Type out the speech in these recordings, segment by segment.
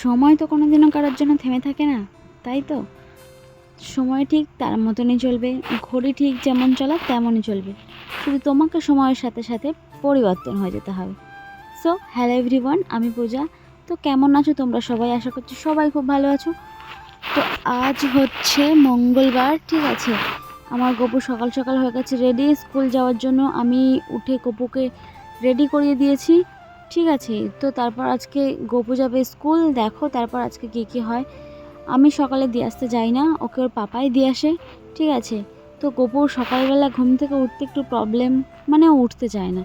সময় তো কোনোদিনও কারোর জন্য থেমে থাকে না, তাই তো? সময় ঠিক তার মতনই চলবে, ঘড়ি ঠিক যেমন চলার তেমনই চলবে, শুধু তোমাকে সময়ের সাথে সাথে পরিবর্তন হয়ে যেতে হবে। সো হ্যালো এভরিওয়ান, আমি পূজা। তো কেমন আছো তোমরা সবাই? আশা করছি সবাই খুব ভালো আছো। তো আজ হচ্ছে মঙ্গলবার, ঠিক আছে। আমার গপু সকাল সকাল হয়ে গেছে রেডি স্কুল যাওয়ার জন্য। আমি উঠে গপুকে রেডি করিয়ে দিয়েছি, ঠিক আছে। তো তারপর আজকে গপু যাবে স্কুল, দেখো তারপর আজকে কী হয়। আমি সকালে দিয়ে আসতে যাই না, ওকে ওর পাপাই দিয়ে আসে, ঠিক আছে। তো গপুর সকালবেলা ঘুম থেকে উঠতে একটু প্রবলেম, মানে ও উঠতে চায় না,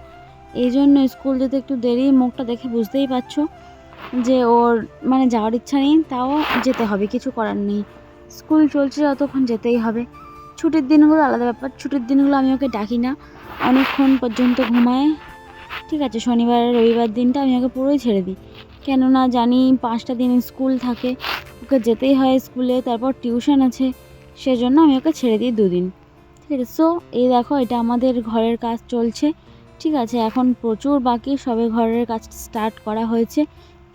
এই জন্য স্কুল যেতে একটু দেরি। মুখটা দেখে বুঝতেই পারছো যে ওর মানে যাওয়ার ইচ্ছা নেই, তাও যেতে হবে, কিছু করার নেই। স্কুল চলছে যতক্ষণ যেতেই হবে। ছুটির দিনগুলো আলাদা ব্যাপার, ছুটির দিনগুলো আমি ওকে ডাকি না, অনেকক্ষণ পর্যন্ত ঘুমায়, ঠিক আছে। শনিবার রবিবার দিনটা আমি ওকে পুরোই ছেড়ে দিই, কেননা জানি 5টা দিন স্কুল থাকে, ওকে যেতেই হয় স্কুলে, তারপর টিউশন আছে, সেজন্য আমি ওকে ছেড়ে দিই 2 দিন, ঠিক আছে। সো এই দেখো, এটা আমাদের ঘরের কাজ চলছে, ঠিক আছে। এখন প্রচুর বাকি, সবে ঘরের কাজ স্টার্ট করা হয়েছে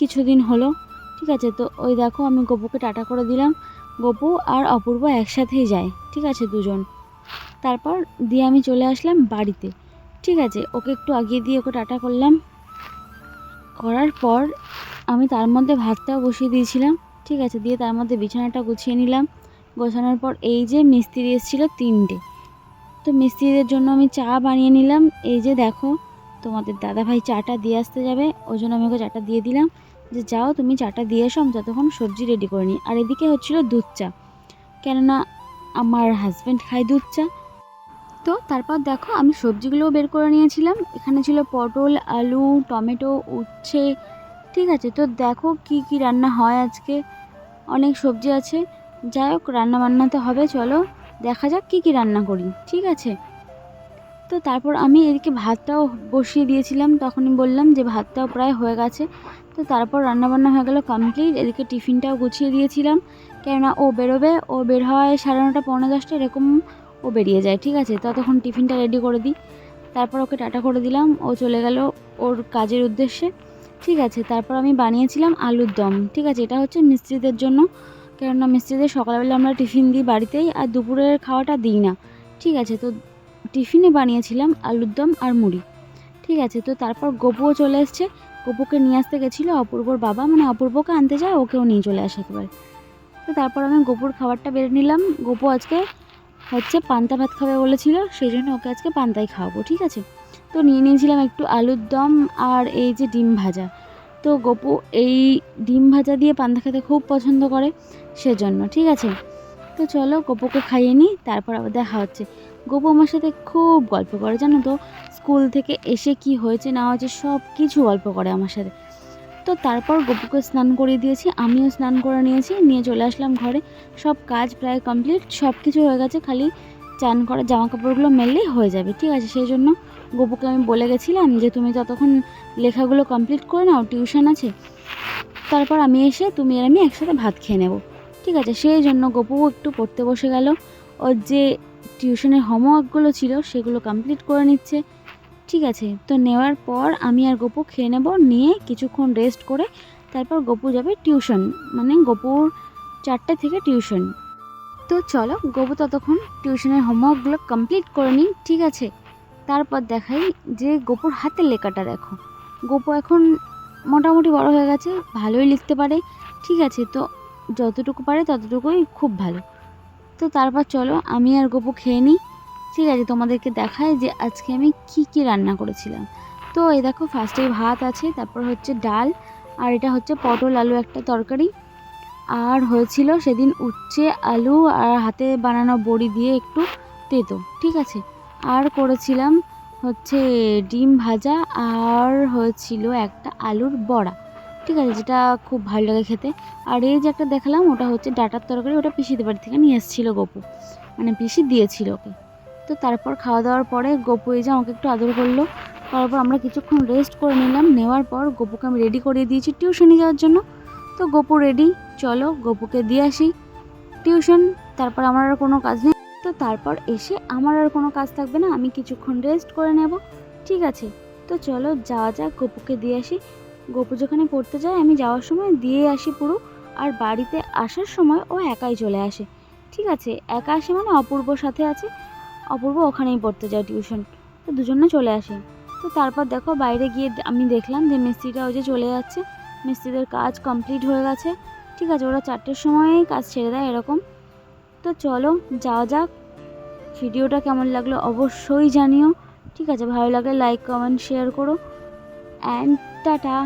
কিছুদিন হলো, ঠিক আছে। তো ওই দেখো, আমি গপুকে টাটা করে দিলাম। গপু আর অপূর্ব একসাথেই যায়, ঠিক আছে, দুজন। তারপর দিয়ে আমি চলে আসলাম বাড়িতে, ঠিক আছে। ওকে একটু আগিয়ে দিয়ে ওকে টাটা করলাম, করার পর আমি তার মধ্যে ভাতটাও বসিয়ে দিয়েছিলাম, ঠিক আছে। দিয়ে তার মধ্যে বিছানাটা গুছিয়ে নিলাম। গোছানোর পর এই যে মিস্ত্রি এসেছিলো 3টে, তো মিস্ত্রিদের জন্য আমি চা বানিয়ে নিলাম। এই যে দেখো, তোমাদের দাদাভাই চাটা দিয়ে আসতে যাবে, ওই জন্য আমি ওকে চাটা দিয়ে দিলাম, যে যাও তুমি চাটা দিয়ে এসো, আমি যতক্ষণ সবজি রেডি করে নিই। আর এদিকে হচ্ছিলো দুধ চা, কেননা আমার হাজব্যান্ড খায় দুধ চা। তো তারপর দেখো, আমি সবজিগুলোও বের করে নিয়েছিলাম। এখানে ছিল পটল, আলু, টমেটো, উচ্ছে, ঠিক আছে। তো দেখো কি কি রান্না হয় আজকে, অনেক সবজি আছে। যাই হোক, রান্না বান্না তো হবে, চলো দেখা যাক কি কি রান্না করি, ঠিক আছে। তো তারপর আমি এদিকে ভাতটাও বসিয়ে দিয়েছিলাম, তখনই বললাম যে ভাতটাও প্রায় হয়ে গেছে। তো তারপর রান্নাবান্না হয়ে গেল কমপ্লিট। এদিকে টিফিনটাও গুছিয়ে দিয়েছিলাম, কেননা ও বেরোবে, ও বের হয় 9:30 10:30 এরকম ও বেরিয়ে যায়, ঠিক আছে। ততক্ষণ টিফিনটা রেডি করে দিই। তারপর ওকে টাটা করে দিলাম, ও চলে গেল ওর কাজের উদ্দেশ্যে, ঠিক আছে। তারপর আমি বানিয়েছিলাম আলুর দম, ঠিক আছে। এটা হচ্ছে মিস্ত্রিদের জন্য, কেননা মিস্ত্রিদের সকালবেলা আমরা টিফিন দিই বাড়িতেই, আর দুপুরের খাওয়াটা দিই না, ঠিক আছে। তো টিফিনে বানিয়েছিলাম আলুর দম আর মুড়ি, ঠিক আছে। তো তারপর গপুও চলে এসছে, গপুকে নিয়ে আসতে গেছিলো অপূর্বর বাবা, মানে অপূর্বকে আনতে যায়, ওকেও নিয়ে চলে আসে একেবারে। তো তারপর আমি গপুর খাবারটা বেড়ে নিলাম। গপু আজকে হচ্ছে পান্তা ভাত খাবে বলেছিল, সেই জন্য ওকে আজকে পান্তাই খাওয়াবো, ঠিক আছে। তো নিয়ে নিয়েছিলাম একটু আলুর দম আর এই যে ডিম ভাজা। তো গপু এই ডিম ভাজা দিয়ে পান্তা খেতে খুব পছন্দ করে, সেজন্য, ঠিক আছে। তো চলো গপুকে খাইয়ে নিই, তারপর আবার দেখা হচ্ছে। গপু আমার সাথে খুব গল্প করে, জানো তো, স্কুল থেকে এসে কি হয়েছে না হয়েছে সব কিছু গল্প করে আমার সাথে। তো তারপর গপুকে স্নান করিয়ে দিয়েছি, আমিও স্নান করে নিয়েছি, নিয়ে চলে আসলাম ঘরে। সব কাজ প্রায় কমপ্লিট, সব কিছু হয়ে গেছে, খালি চান করা জামা কাপড়গুলো মেললেই হয়ে যাবে, ঠিক আছে। সেই জন্য গপুকে আমি বলে গেছিলাম যে তুমি ততক্ষণ লেখাগুলো কমপ্লিট করে নাও, টিউশন আছে, তারপর আমি এসে তুমি আর আমি একসাথে ভাত খেয়ে নেব, ঠিক আছে। সেই জন্য গপু একটু পড়তে বসে গেল, ওর যে টিউশনের হোমওয়ার্কগুলো ছিল সেগুলো কমপ্লিট করে নিচ্ছে, ঠিক আছে। তো নেওয়ার পর আমি আর গপু খেয়ে নেব, নিয়ে কিছুক্ষণ রেস্ট করে তারপর গপু যাবে টিউশন, মানে গপুর 4টে থেকে টিউশন। তো চলো গপু ততক্ষণ টিউশনের হোমওয়ার্কগুলো কমপ্লিট করে নিই, ঠিক আছে। তারপর দেখাই যে গপুর হাতের লেখাটা দেখো, গপু এখন মোটামুটি বড় হয়ে গেছে, ভালোই লিখতে পারে, ঠিক আছে। তো যতটুকু পারে ততটুকুই খুব ভালো। তো তারপর চলো আমি আর গপু খেয়ে নিই, ঠিক আছে। তোমাদেরকে দেখাই যে আজকে আমি কি কি রান্না করেছিলাম। তো এই দেখো, ফার্স্টে ভাত আছে, তারপর হচ্ছে ডাল, আর এটা হচ্ছে পটল আলু একটা তরকারি, আর হয়েছিল সেদিন উচ্ছে আলু আর হাতে বানানো বড়ি দিয়ে একটু তেতো, ঠিক আছে। আর করেছিলাম হচ্ছে ডিম ভাজা, আর হয়েছিল একটা আলুর বড়া, ঠিক আছে, যেটা খুব ভালো লাগে খেতে। আর এই যে একটা দেখালাম, ওটা হচ্ছে ডাঁটার তরকারি, ওটা পিসিদের বাড়ি থেকে নিয়ে এসেছিলো গপু, মানে পিসি দিয়েছিল ওকে। তো তারপর খাওয়া দাওয়ার পরে গপু এই যে আমাকে একটু আদর করলো, তারপর আমরা কিছুক্ষণ রেস্ট করে নিলাম। নেওয়ার পর গপুকে আমি রেডি করিয়ে দিয়েছি টিউশনে যাওয়ার জন্য। তো গপু রেডি, চলো গপুকে দিয়ে আসি টিউশন, তারপর আমার আর কোনো কাজ নেই। তো তারপর এসে আমার আর কোনো কাজ থাকবে না, আমি কিছুক্ষণ রেস্ট করে নেব, ঠিক আছে। তো চলো যাওয়া যাক, গপুকে দিয়ে আসি। গপু যেখানে পড়তে যায় আমি যাওয়ার সময় দিয়ে আসি পুরো, আর বাড়িতে আসার সময় ও একাই চলে আসে। ঠিক আছে, একা আসে মানে অপূর্বর সাথে আছে, অপূর্ব ওখানেই পড়তে যায় টিউশন, তো দুজনে চলে আসে। তো তারপর দেখো বাইরে গিয়ে আমি দেখলাম যে মিস্ত্রিরা ওই যে চলে যাচ্ছে, মিস্ত্রিদের কাজ কমপ্লিট হয়ে গেছে। ঠিক আছে, ওরা 4টের সময়ই কাজ ছেড়ে দেয় এরকম। তো চলো যাওয়া যাক। ভিডিওটা কেমন লাগলো অবশ্যই জানিও। ঠিক আছে, ভালো লাগলে লাইক কমেন্ট শেয়ার করো, অ্যান্ড টাটা।